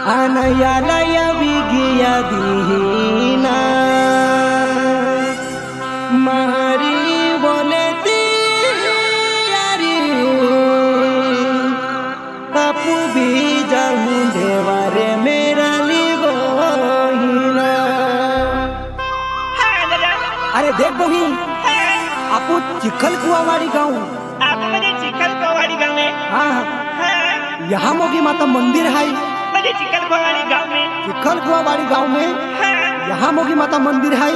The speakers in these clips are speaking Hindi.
Anayalaya vigiya dihina Mahari boleti yari Apu bija hundeware mera libohina अरे देख बहिन आपू चिखल कुआवाड़ी गाँव आप मुझे चिखल कुआवाड़ी गाँव में हाँ यहाँ मोगी माता मंदिर है मुझे चिखल कुआवाड़ी गाँव में चिखल कुआवाड़ी गाँव में यहाँ मोगी माता मंदिर है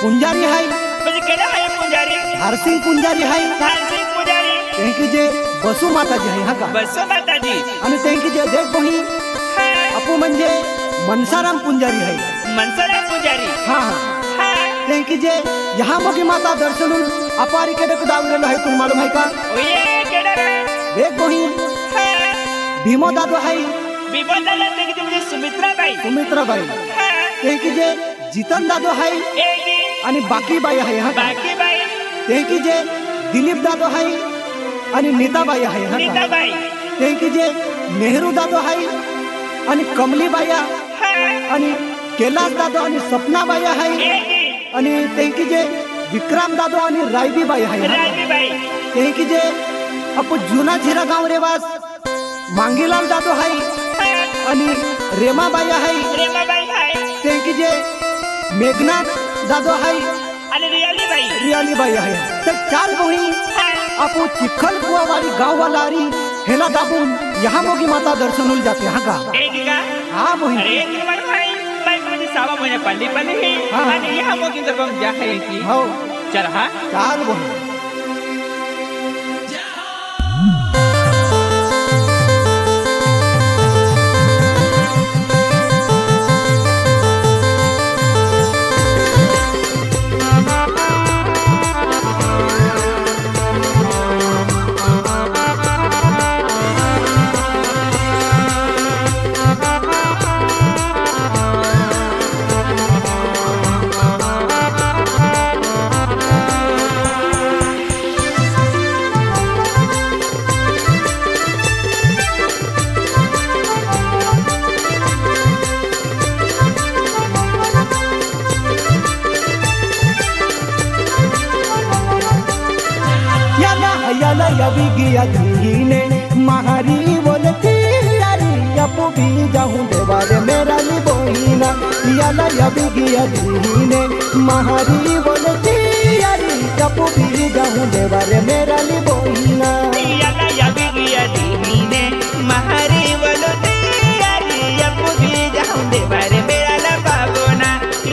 पुंजारी है मुझे केड़ा है पुंजारी हरसिंह पुंजारी है हरसिंह पुंजारी तेंकी जे बसु माता जी है यहाँ का बसु माता जी आणि तेंकी जे देख बहिन आपू म्हणजे मनसाराम पुंजारी है मनसाराम पुंजारी हाँ तेंकी जे यहाँ मोगी माता दर्शन अपारी के डक दावलेलो है तुम मालूम है का ओये केड़ा रे देख बहिन भीमो दादो है भीमो दादा तेंकी मुझे सुमित्रा बाई तेंकी जे जीतन दादो है आणि बाकी बाई है यहाँ बाकी बाई तेंकी जे दिलीप दादो है आणि नीता बाई है यहाँ नीता बाई तेंकी जे नेहरू दादो है आणि कमली बाई आणि कैलाश दादो आणि सपना बाई है आणि तेंकी जे विक्रम दादो आणि रायबी बाई है तेंकी जे आपू जुना झिरा गाँव रेवास मांगीलाल दादो है आणि रेमा बाई है तेंकी जे मेघनाथ दादो है आणि रियाली बाई है तर चाल बहिणी आपू चिखल कुआवाड़ी गाँव वाला हेला दाबून यहाँ मोगी माता दर्शन जाते यहाँ का हाँ बहिणी अरे तुम्हारे भाई मुझे सावा महीने पल्ली ही आणि यहाँ मोगी दरबार जा है की हो चल हाँ चाल बहिणी याविगिया दीने महारी बोलती यारी अपू भी जाऊं देवारे मेरा लिबोहिना याला याविगिया दीने महारी बोलती यारी अपू भी जाऊं देवारे मेरा लिबोहिना याला याविगिया दीने महारी बोलती यारी अपू भी जाऊं देवारे मेरा लबाबोना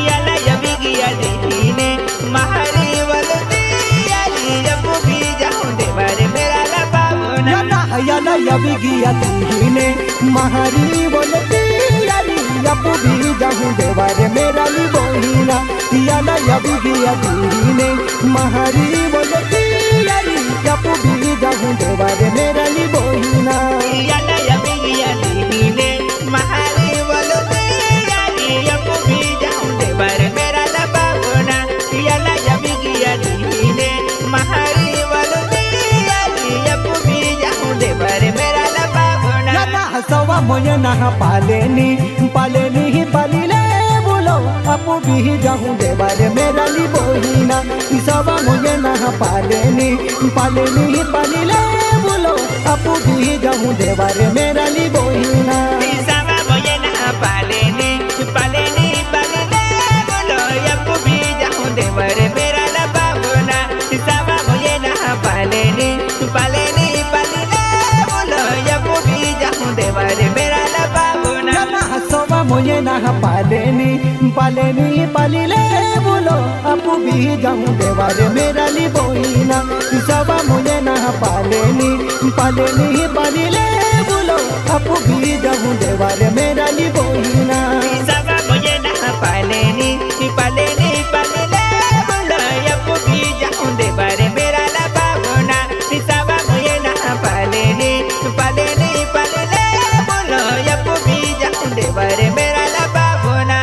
याला याविगिया दीने महारी बोलती यारी अपू भी जाऊं देवारे याला याविगिया दीने महारी बोलती यारी अपू भी जाऊं देवारे मेरा लिबोहिना याला याविगिया दीने महारी बोलती यारी अपू भी जाऊं देवारे मेरा लिबोहिना याला याविगिया दीने महारी बोलती यारी अपू भी जाऊं देवारे मेरा लबाबोना याला याविगिया दीने महारी बोलती यारी अपू भी जाऊं देवारे मेरा लबाबोना हसवा मोये ना पालेनी ही पालिले बोलो अपू भी जाऊं देवारे मेरा लिबोहिना सवा मोये ना पालेनी ही पालिले बोलो अपू भी जाऊं देवारे मेरा लिबोहिना सवा मोये ना पालेनी पालिले बोलो अपू भी जाऊं देवारे मेरा लबाबोना सवा मोये ना पालेनी बोलो अपू भी जाऊं देवारे मेरा लबाबोना हसवा मोये ना पालेनी पालिले बोलो अपू भी जाऊं देवारे मेरा लिबोहिना सवा मोये ना पालेनी पालिले बोलो अपू भी जाऊं देवारे मेरा लिबोहिना सवा मोये ना पालेनी पालिले बोलो अपू भी जाऊं देवारे मेरा लबाबोना सवा मोये ना पालेनी बोलो अपू भी जाऊं देवारे मेरा लबाबोना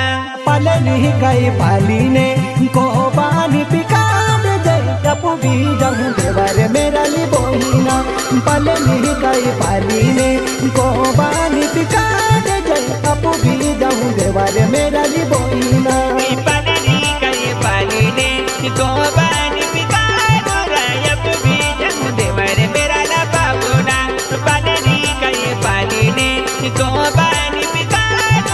नहीं कई पालीने को पानी पिकार जय अपू भी जाऊं देवारे मेरा ली बोहिना पले नहीं कई पालीने को पानी पिकार जय अपू भी जाऊं देवारे मेरा ली बोहिना पानी कई पालीने को पानी पिकार अपू भी जाऊं देवारे मेरा ला बाबूना पानी कई पालीने को पानी पिकार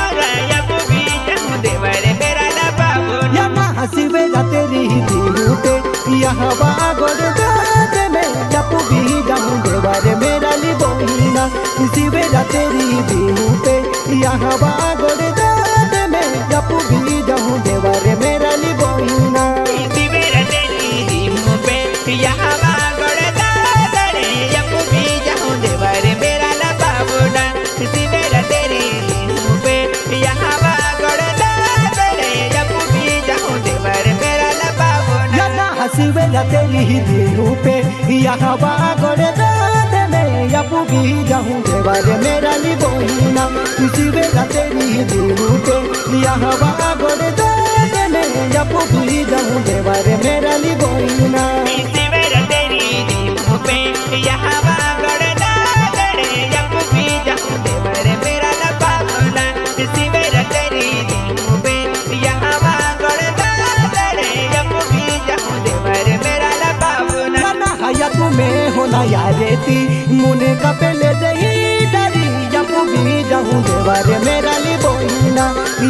अपू भी जाऊं देवारे मेरा ला बाबूना यहाँ हसीबे जाते रही दिलूटे यहाँ बागोड़ दाते में अपू भी जाऊं देवारे मेरा ली बोहिना हसीबे जाते रही दिलूटे यहाँ बागोड़ दाते में अपू भी जाऊं देवारे मेरा ली बोहिना सिवेरा तेरी दीमू पे यहाँ बागोड़ दाते अपू भी जाऊं देवारे मेरा ला बाबूना सिवेरा तेरी दीमू पे यहाँ बागोड़ दाते अपू भी जाऊं देवारे मेरा ला बाबूना यहाँ हसीबे जाते रही दिलूटे यहाँ बागोड़ दाते में अपू भी जाऊं देवारे मेरा ली बोहिना हसीबे जाते रही दिलूटे यहाँ बागोड़ दाते में अपू भी जाऊं देवारे मेरा ली बोहिना सिवेरा तेरी दीमू पे यहाँ बागोड़ दाते अपू भी जाऊं देवारे मेरा ला बाबूना सिवेरा तेरी दीमू पे यहाँ बागोड़ दाते अपू भी जाऊं देवारे मेरा ला बाबूना ना हया तुम्हें होना यारे ती मुने का पहले दही डरी अपू भी जाऊं देवारे मेरा ली बोहिना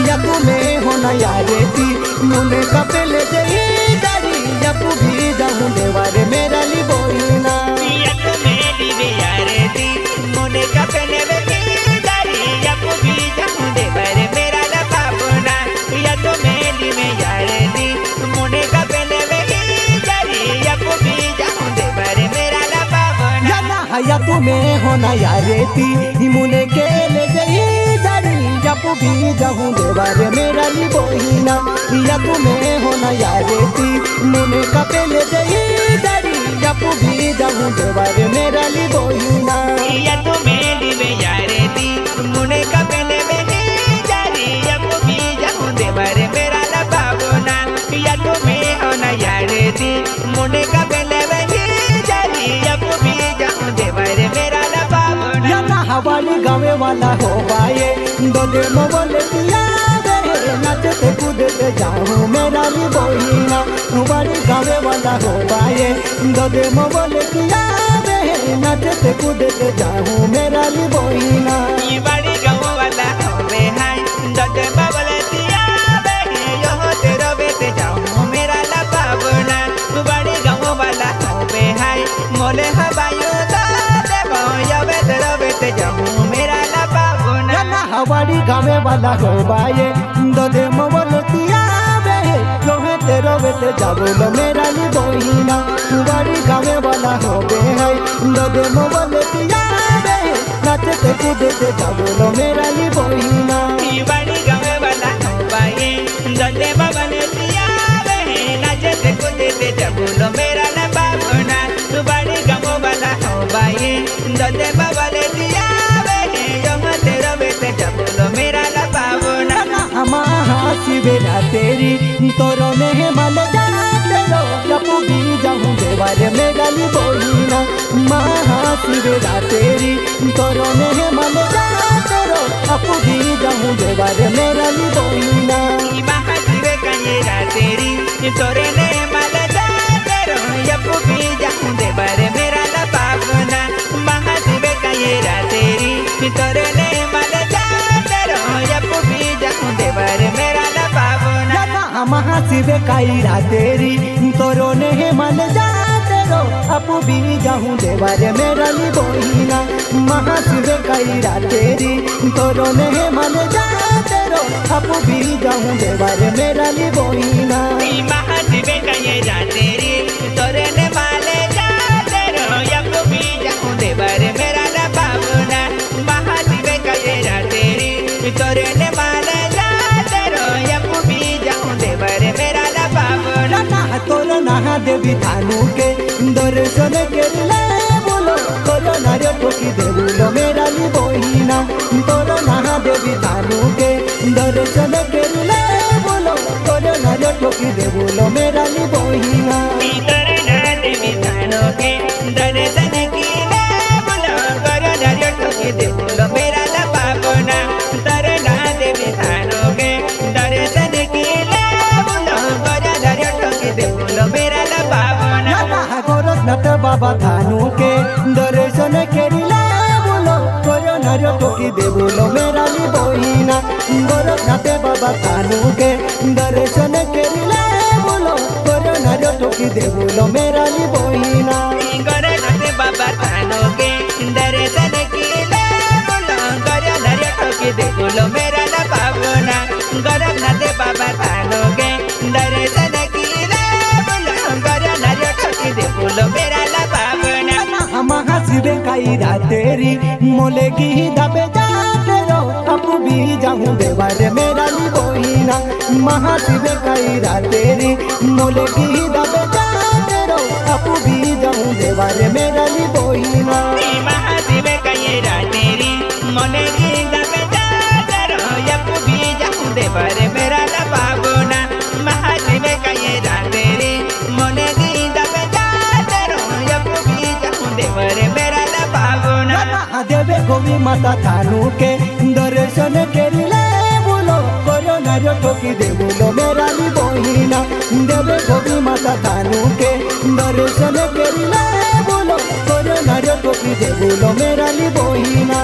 या तुम्हें होना यारे ती मुने का पहले दही डरी अपू भी जाऊं देवारे मेरा ली बोहिना या तो मेरी बेयारे थी मुने का पहले बेटी दारी अपू भी जाऊं देवारे मेरा ला बाबूना या तो मेरी बेयारे थी मुने का पहले बेटी दारी अपू भी जाऊं देवारे मेरा ला बाबूना या ना हया तुम्हें होना यारे ती मुने के ले दही डरी अपू भी जाऊं देवारे मेरा ली बोहिना या तुम्हें होना यारे ती मुने का पहले दही डरी अपू भी जाऊं देवारे मेरा ली बोहिना या तो मेरी बेयारे थी मुने का पहले बेटी दारी अपू भी जाऊं देवारे मेरा ला बाबूना या तो मैं होना यारे थी मुने का पहले बेटी दारी अपू भी जाऊं देवारे मेरा ला बाबूना या ना हवाली गावे वाला हो पाए दो दे मोबले दिया रे नाचते कूदते जाऊं मेरा ली बोहिना हवाली गावे वाला हो पाए दो दे मोबले दिया रे नाचते कूदते जाऊं मेरा ली बोहिना ये बड़ी गाँव वाला होवे हाय दते बाबले दिया बेगे यो तेरा बेटे जाऊं मेरा ला बाबूना तू बड़ी गाँव वाला होवे हाय मोले हवायो दाते यो तेरा बेटे जाऊं मेरा ला बाबूना या ना हवाली गावे वाला हो पाए दो दे मोबले दिया रे लोहे तेरो बेटे जाबो मेरा ली बोहिना हवाली गावे वाला हो बे है दो दे मोबले दिया रे नाचते कूदते जाबो मेरा ली बोहिना ये बड़ी गाँव वाला होवे दते बाबले दिया बेगे नाचते कूदते जाबो मेरा ला बाबूना तू बड़ी गाँव वाला होवे दते बाबले दिया बेगे यो तेरा बेटे जाबो मेरा ला बाबूना हमा हासी बेरा तेरी तोरो ने मल जाते रो अपू भी जाऊं देवारे मेरा ली बोहिना महासी बेरा तेरी तोरो ने मल जाते रो अपू भी जाऊं देवारे मेरा ली बोहिना महाशिवे कन्या तेरी तोरे ने माल जाते रो अपू भी जाऊं देवारे मेरा ला बाबूना महाशिवे कन्या तेरी तोरे ने माल जाते रो अपू भी जाऊं देवारे मेरा ला बाबूना महाशिवे काईरा तेरी तोरो ने मल जाते रो अपू भी जाऊं देवारे मेरा ली बोहिना महाशिवे काईरा तेरी तोरो ने मल जाते रो अपू भी जाऊं देवारे मेरा ली बोहिना महाशिवे कन्या तेरी तोरे ने माल जाते रो अपू भी जाऊं देवारे मेरा ला बाबूना महाशिवे कन्या तेरी तोरे ने माल जाते रो अपू भी जाऊं देवारे मेरा ला बाबूना तोरो नहा देवी थानू के दर्शन के ले बोलो तोरो नारे ठोकी दे बोलो मेरा ली बोहिना तोरो नहा देवी थानू के दर्शन के ले बोलो ठोकी दे बोलो मेरा ली बोहिना करना देवी थानो के दर्शन कीले बोलो करो नारियल ठोकी दे बोलो मेरा ला पावना तरना देवी थानो के दर्शन कीले बोलो करो नारियल ठोकी दे बोलो मेरा ला पावना गोरखनाथ बाबा थानू के दर्शन केरिला बोलो करो नारियल ठोकी दे बोलो मेरा ली बोहिना गोरखनाथ बाबा थानू के दर्शन केरिला बोलो करो नारियल ठोकी दे बोलो मेरा ली बोहिना गोरखनाथ बाबा थानो के दर्शन कीले बोलो करो नारियल ठोकी दे बोलो मेरा ला पावना गोरखनाथ बाबा थानो के दर्शन कीले बोलो करो नारियल ठोकी दे बोलो मेरा ला पावना महाशिवे काई रातेरी मोले की दबे जाते रो अपू भी जाऊं देवारे मेरा ली बोहिना महाशिवे काई रातेरी मोले की दबे जाते रो अपू भी जाऊं देवारे मेरा ली बोहिना महाशिवे काई रातेरी मोले की दबे जाते रो अपू भी जाऊं देवारे मेरा ला पावना महाशिवे काई रातेरी मोले की दबे जाते रो अपू भी जाऊं देवारे मेरा ला पावना देवे गोवी माता थानू के दर्शन केरिले बोलो करो नारियल ठोकी दे बोलो मेरा ली बोहिना देवे गोवी माता थानू के दर्शन केरिले बोलो करो नारियल ठोकी दे बोलो मेरा ली बोहिना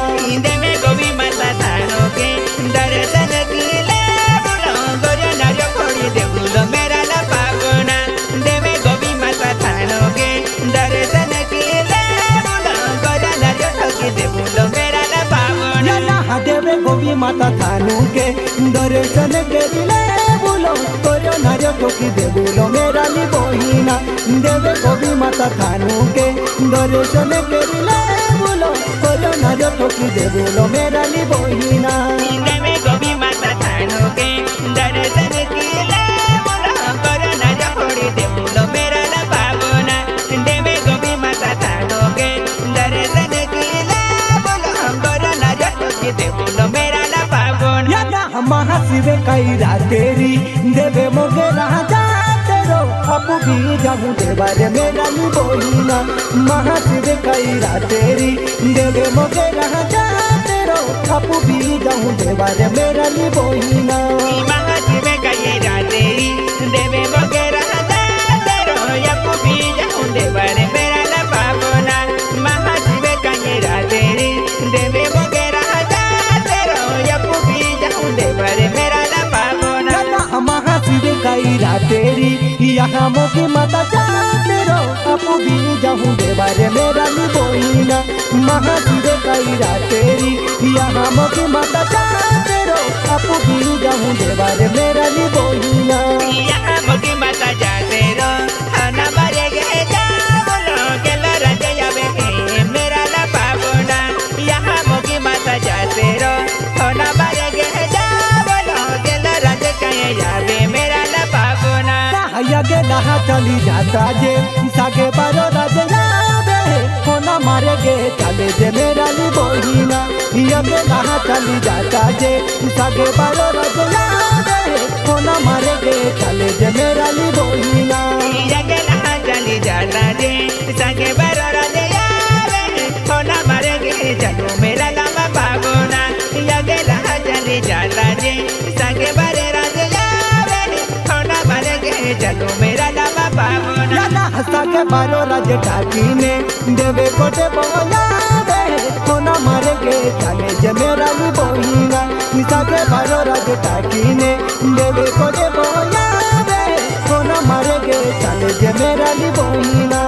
देवे गोवी माता थानो के दर्शन कीले बोलो करो नारियल ठोकी दे बोलो मेरा ला पावना देवे गोवी माता थानो के दर्शन कीले बोलो करो नारियल ठोकी दे बोलो मेरा ला पावना देवे गोवी माता थानू के दर्शन केरिले बोलो करो नारियल ठोकी दे बोलो मेरा ली बोहिना देवे गोवी माता थानू के दर्शन केरिले बोलो करो नारियल ठोकी दे बोलो मेरा ली बोहिना देवे गोवी माता थानो के दर्शन कीले बोलो करो नारियल ठोकी दे बोलो मेरा ला पावना देवे गोवी माता थानो के दर्शन कीले बोलो करो नारियल ठोकी दे बोलो मेरा ला पावना महाशिवे कई रातेरी देवे मोगे राजा तेरो अपू भी जाऊं देवारे मेरा ली बोहिना महाशिवे कई रातेरी देवे मोगे राजा तेरो अपू भी जाऊं देवारे मेरा ली बोहिना महाशिवे काई रातेरी देवे मोगे राजा तेरो अपू भी जाऊं देवारे मेरा ला पावना महाशिवे काई रातेरी देवे मोगे राजा तेरो अपू भी जाऊं देवारे मेरा ला पावना महाशिवे कई रातेरी यहाँ मोगी माता जाते रो अपू भी जाऊं देवारे मेरा ली बोहिना महाशिवे कई रातेरी यहाँ मोगी माता जाते रो अपू भी जाऊं देवारे मेरा ली बोहिना यहाँ मोगी माता जाते रो खाना मारे गए जा बोलो गेला राजा यावे मेरा ला पावना यहाँ मोगी माता जाते रो खाना मारे गए जा बोलो गेला राजा कहे यावे मेरा ला पावना यगे लहा चली जाता जे सागे बारो राजे यावे कोना मारे गे चले जे मेरा ली बोहिना यगे लहा चली जाता जे सागे बारो राजे यावे कोना मारे गे चले जे मेरा ली बोहिना यगे लहा चली जाता जे सागे बारो राजे यावे कोना मारे गे चलो मेरा ला पावना यगे लहा चली जाता जे सागे बारे राजे यावे कोना मारे गे चलो मेरा ला पावना हंसा के बारो राजे ठाकी ने देवे कोटे बोलावे कोना मारे गे चले जे मेरा ली बोहिना हंसा के बारो राजे ठाकी ने देवे कोटे बोलावे कोना मारे गे चले जे मेरा ली बोहिना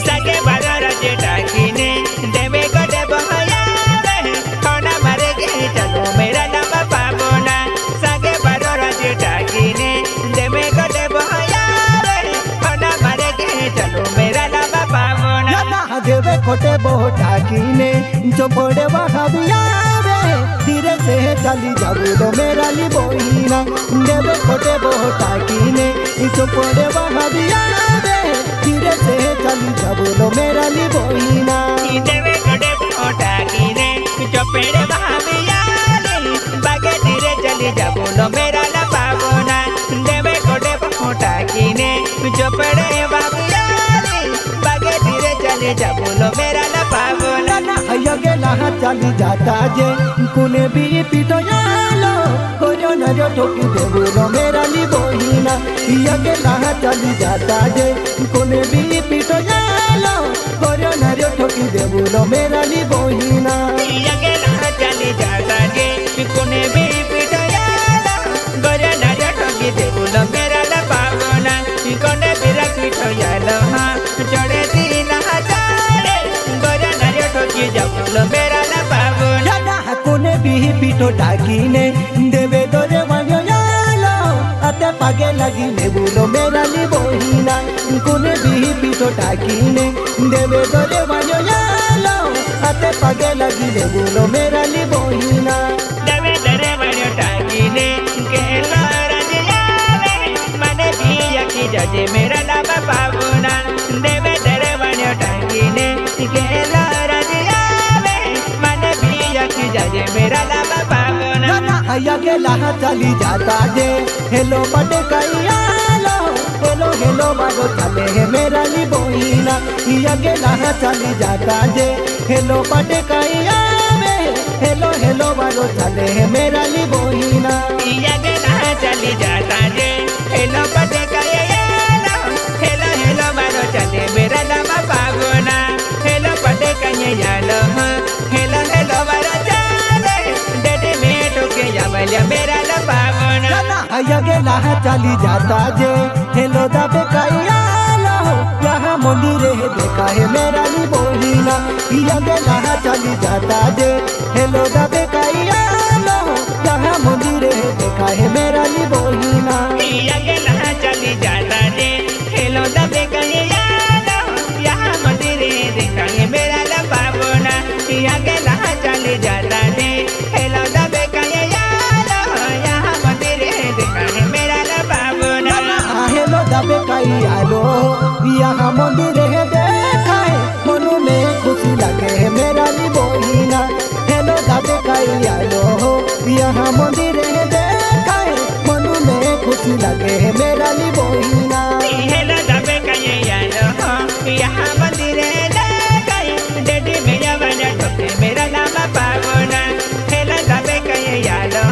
सागे बारो राजे ठाकी ने देवे कोटे बोलावे कोना मारे गे चलो मेरा ला पावना सागे बारो राजे ठाकी ने देवे कोटे बोलावे कोना मारे गे चलो मेरा ला पावना देवे कोटे ठाकी ने जो बड़े वहाबियावे धीरे से चली जाबू दो मेरा ली बोहिना देवे कोटे ठाकी ने जो बड़े वहाबियावे धीरे से चली जाबू दो मेरा ली बोहिना देवे कोटे ठाकी ने जो पेड़े वहाबियावे बागे धीरे चली जाबू लो मेरा ला पावना देवे कोटे के जबुलो मेरा ला पावना हैया गेला चली जाता जे कुने भी पिटो यालो कोयो न जो ठोकी देबुलो मेरा ली बोहिना हैया गेला चली जाता जे कुने भी पिटो यालो कोयो न जो ठोकी देबुलो मेरा ली बोहिना हैया गेला चली जाता जे कुने भी पिटो यालो कोयो न जो ठोकी देबुलो मेरा ला पावना कोने भी पिटो यालो हाँ चढ़े तीन हजारे कोयो न जो ठोकी जबुलो मेरा ला पावना कोने भी पिटो डाकीने देवे दोरे वायो यालो अते पागे लगी नेबुलो मेरा ली बोहिना कोने भी पिटो डाकीने देवे दोरे वायो यालो अते पागे लगी नेबुलो मेरा ली बोहिना देवे दोरे वायो डाकीने के लाराज यावे मने भी यकी जजे मेरा ला पावना देवे दोरे वायो डाकीने के लाराज यावे मने भी यकी जजे मेरा ला पावना हैया गेला चली जाता जे हेलो बड़े कैयालो हेलो हेलो बागो चले है मेरा ली बोहिना हैया गेला चली जाता जे हेलो बड़े कैयावे हेलो हेलो बागो चले है मेरा ली बोहिना हैया गेला चली जाता जे हेलो बड़े कैयालो हेलो हेलो बागो चले मेरा ला पावना हेलो बड़े कैयालो हेलो हेलो बागो चले डेडे मेटो के यावल्या मेरा ला पावना हैया गेला चली जाता जे हेलो दबे कैयालो यहाँ मंदिर है देखा है मेरा ली बोहिना हैया गेला चली जाता जे हेलो दबे कैयालो यहाँ मंदिर है देखा है मेरा ली बोहिना हैया गेला चली जाता जे हेलो दबे कैयालो यहाँ मंदिर देखा है मेरा ला पावना हैया गेला चली जाता जे हेलो दबे कैयालो यहाँ मंदिर देखा है मेरा ला पावना हेलो दबे कैयालो यहाँ मंदिर है देखा है मनु में खुशी लगे है मेरा ली बोहिना हेलो दबे कैयालो यहाँ मंदिर है देखा है मनु में खुशी लगे है मेरा ली बोहिना हेलो दबे कैयालो यहाँ मंदिर देखा है डेडी मेरा बना ठोके मेरा नाम पावना हेलो दबे कैयालो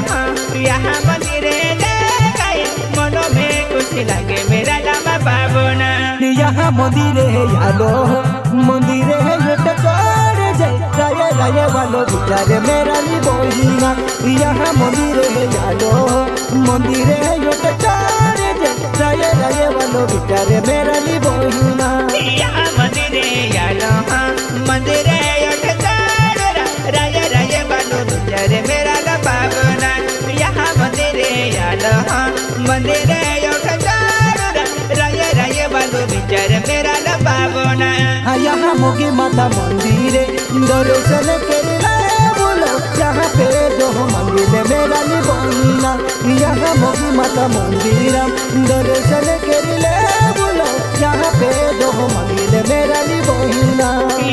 यहाँ मंदिर देखा है मनो में खुशी लगे मेरा नाम पावना यहाँ मंदिर है यालो मंदिर है ये टकोर जय राये राये वालो बिचारे मेरा ली बोहिना यहाँ मंदिर है यालो मंदिर है ये टकोर जय राये राये वालो बिचारे मेरा ली बोहिना यहाँ मंदिर यालो मंदिर राय राय बालो बिचारे मेरा ला पावना यहाँ मंदिर यालो मंदिर राय राय बालो बिचारे मेरा ला पावना यहाँ मोगी माता मंदिर दर्शन केला बोलो यहाँ पे जो मंदिर मेरा ली बोहिना यहाँ मोगी माता मंदिर दर्शन केला बोलो यहाँ पे जो मंदिर मेरा ली बोहिना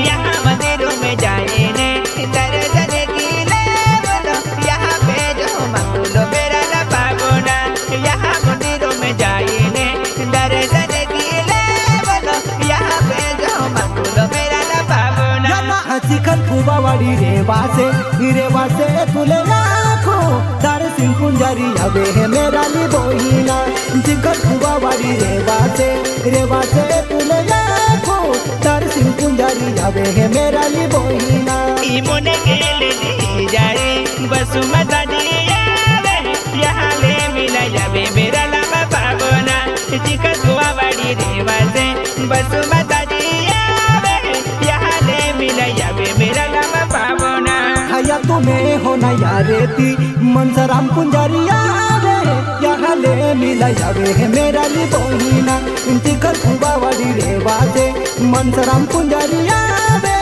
यहाँ मंदिरों में जाए ने दर्शन की ले बोलो यहाँ पे जो मंगलो मेरा ला पावना यहाँ मंदिरों में जाए ने दर्शन की ले बोलो यहाँ पे जो मंगलो मेरा ला पावना चिकन कुबावाड़ी रेवा से तुले राखो तार सिंह कुंजारी अबे है मेरा ली बोहिना चिकन कुबावाड़ी रेवा से तुले राखो तार सिंह कुंजारी अबे है मेरा ली बोहिना इमोने के ले दी जाए बसुमता दिया यहाँ ले मिला जावे मेरा लामा पावना चिकन कुबावाड़ी रेवा से बसुमता दिया यहाँ ले मिला जावे मेरा लामा पावना हैया तुम्हें होना यारेती मनसराम कुंजारिया रे यहाँ ले मिला जावे है मेरा ली बोहिना चिकन कुबावाड़ी रेवा से मनसराम कुंजारिया रे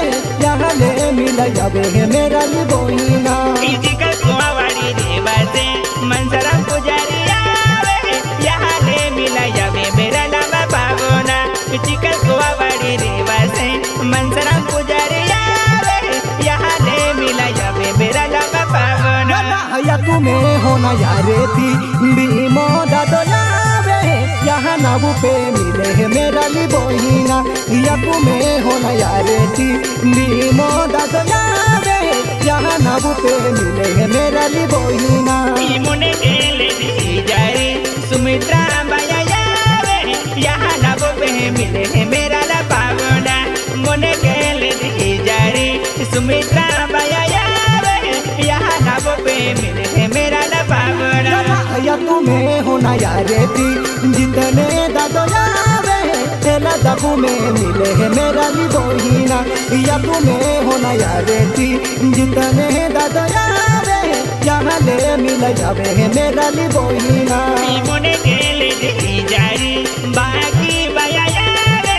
यहाँ ले मिला जावे है मेरा ली बोहिना चिकन कुबावाड़ी रेवा से मनसराम कुंजारिया यहाँ ले मिला जावे मेरा लामा पावना चिकन कुबावाड़ी रेवा से मनसराम कुंजारिया यहाँ ले मिला जावे मेरा लामा पावना हैया तुम्हें होना यारेती बीमो दादो यावे यहाँ नाबू पे मिले है मेरा ली बोहिना यकू में होना यारे ती नीमो दादो यावे यहाँ नाबू पे मिले है मेरा ली बोहिना मुने गेले दी जारी सुमित्रा बाया यावे यहाँ नाबू पे मिले है मेरा ला पावना मुने गेले दी जारी सुमित्रा बाया यावे यहाँ नाबू पे मिले है मेरा ला पावना या तुम्हें होना यारे ती जितने दादो यावे तेला दाबू में मिले है मेरा ली बोहिना या तुम्हें होना यारे ती जितने दादो यावे यहाँ ले मिल जावे है मेरा ली बोहिना मुने गेले दी जारी बाकी बाया यावे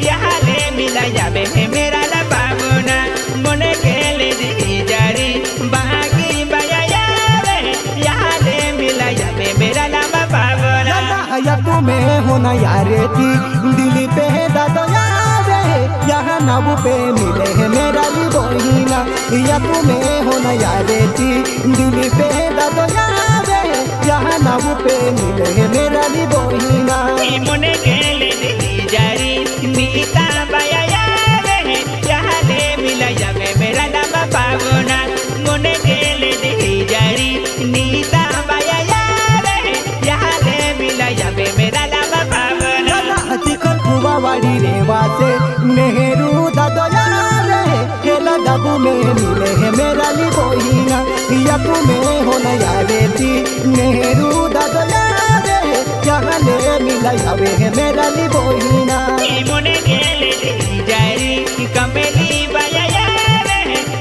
यहाँ ले मिल जावे है मेरा ला पावना मुने गेले दी जारी बाकी बाया यावे यहाँ ले मिल जावे मेरा ला पावना या तुम्हें होना यारे ती दिली पे दादो यावे यहाँ नाबू पे मिले है मेरा ली बोहिना या तुम्हें होना यारे ती दिली पे दादो यावे यहाँ नाबू पे मिले है मेरा ली बोहिना मुने गेले दी जारी नीता बाया यावे यहाँ ले मिल जावे मेरा ला पावना मुने गेले दी जारी नीता बाया यावे यहाँ ले मिल जावे मेरा ला पावना चिकन कुआ वाड़ी रेवा से नेहरू दादो यावे केला दाबू में मिले है मेरा ली बोहिना या तुम्हें होना यारे ती नेहरू दादो यावे यहाँ ले मिल जावे है मेरा ली बोहिना मुने गेले दी जारी कमेली बाया यावे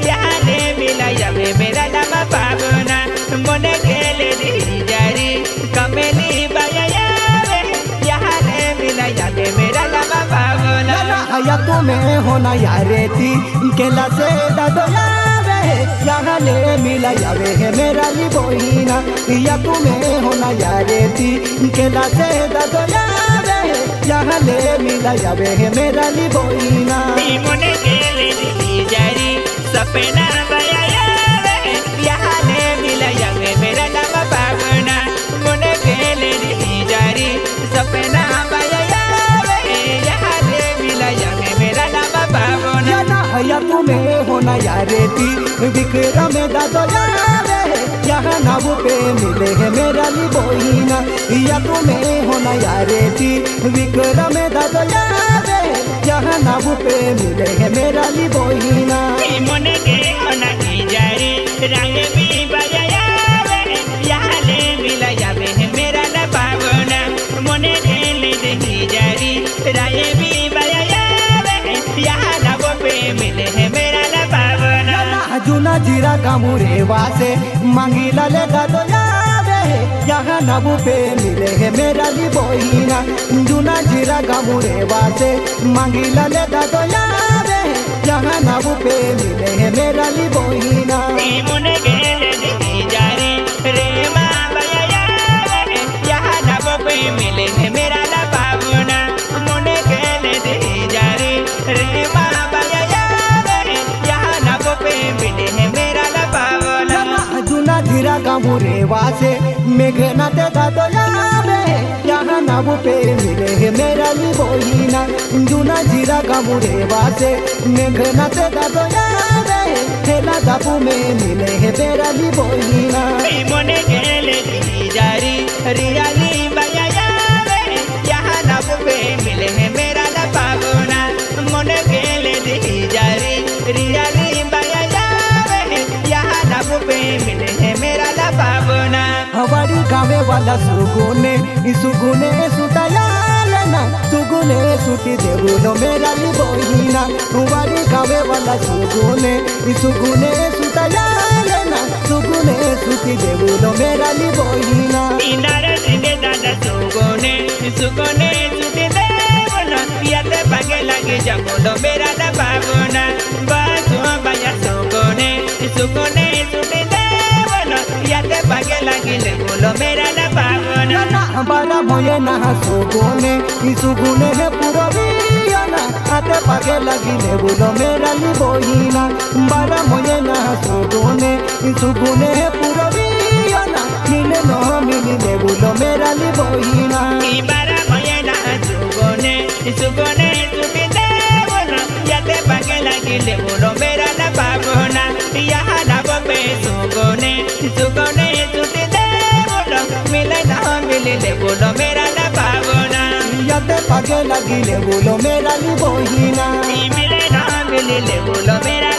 यहाँ ले मिल जावे मेरा ला पावना मुने गेले दी जारी कमेली बाया यावे यहाँ ले मिल जावे मेरा ला पावना या तुम्हें होना यारे ती केला से दादो यावे यहाँ ले मिल जावे है मेरा ली बोहिना या तुम्हें होना यारे ती केला से दादो यावे यहाँ ले मिल जावे है मेरा ली बोहिना मुने गेले दी जारी सपना बाया यावे यहाँ ले मिल जावे मेरा ला पावना मुने गेले दी जारी सपना बाया यावे यहाँ ले मिल जावे मेरा ला पावना या तुम्हें होना यारे ती विक्रम दादो यावे यहाँ नाबू पे मिले है मेरा ली बोहिना या तुम्हें होना यारे ती विक्रम दादो यावे यहाँ नाबू पे मिले है मेरा ली बोहिना मुने के होना की जारी रंग भी बाया यावे यहाँ ले मिल जावे है मेरा ला पावना मुने गेले दी जारी रंग भी बाया यावे यहाँ नाबू पे मिले है मेरा ला पावना जुना जीरा कामुरे वासे मांगीला ले दादो यावे यहाँ नाबू पे मिले है मेरा ली बोहिना जुना जीरा कामुरे वासे मांगीला ले दादो यावे यहाँ नाबू पे मिले है मेरा ली बोहिना मुने गेले दी जारी रे माँ बाया यावे यहाँ नाबू पे मिले है मेरा ला पावना मुने गेले दी जारी रे माँ बाया यावे यहाँ नाबू पे मिले है मेरा ला पावना जुना जीरा कामुरे वासे मेघना ते दादो यावे यहाँ नाबू पे मिले है मेरा ली बोहिना जुना जीरा कामुरे वासे मेघना ते दादो यावे ठेला दाबू में मिले है मेरा ली बोहिना मुने गेले दी जारी रियाली बाया यावे यहाँ नाबू पे मिले है मेरा ला पावना मुने गेले दी जारी रियाली बाया यावे यहाँ नाबू पे मिले है मेरा ला पावना हमारी गावे वाला सुगुने सुटाया लेना सुगुने सुटी देवुलो मेरा ली बोहिना हमारी गावे वाला सुगुने सुटाया लेना सुगुने सुटी देवुलो मेरा ली बोहिना इनारे दिने दादा सुगुने सुटी देवुलो याते पागे लगे जमुलो मेरा ला पावना बासु बाया सुगुने सुटी देवुलो याते पागे लगे बोलो मेरा ला पावना बड़ा मोये ना सुगुने है पुरवियाना हाथे पागे लगी ले बोलो मेरा ली बोहिना बड़ा मोये ना सुगुने है पुरवियाना मिले नो मिली ले बोलो मेरा ली बोहिना बारा मोये ना लगिले बोलो मेरा न बाबोना यहाँ ना बे सुगोने सुगोने छुट्टी दे बोलो मिले ना मिले बोलो मेरा न बाबोना याद पागे लगिले बोलो मेरा ली बहिना मिले ना मिले बोलो मेरा